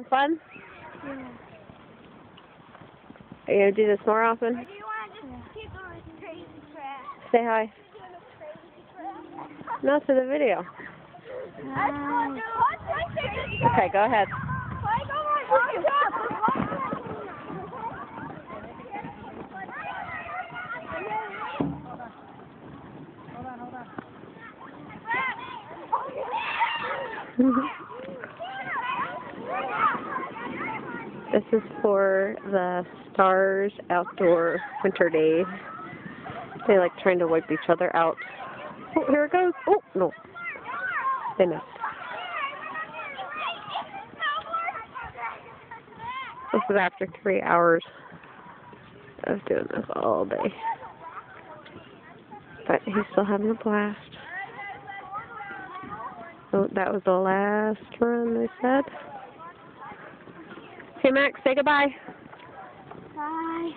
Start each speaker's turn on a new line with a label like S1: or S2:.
S1: having fun?
S2: Yeah.
S1: Are you going to do this more often?
S2: Or do you want to just keep on this crazy track?
S1: Say hi. No, to the video. Okay, go ahead. This is for the Stars Outdoor Winter Days. They like trying to wipe each other out. Oh, here it goes. Oh, no. They missed. This is after 3 hours of doing this all day. But he's still having a blast. Oh, that was the last run, they said. Hey, Max, say goodbye.
S2: Bye.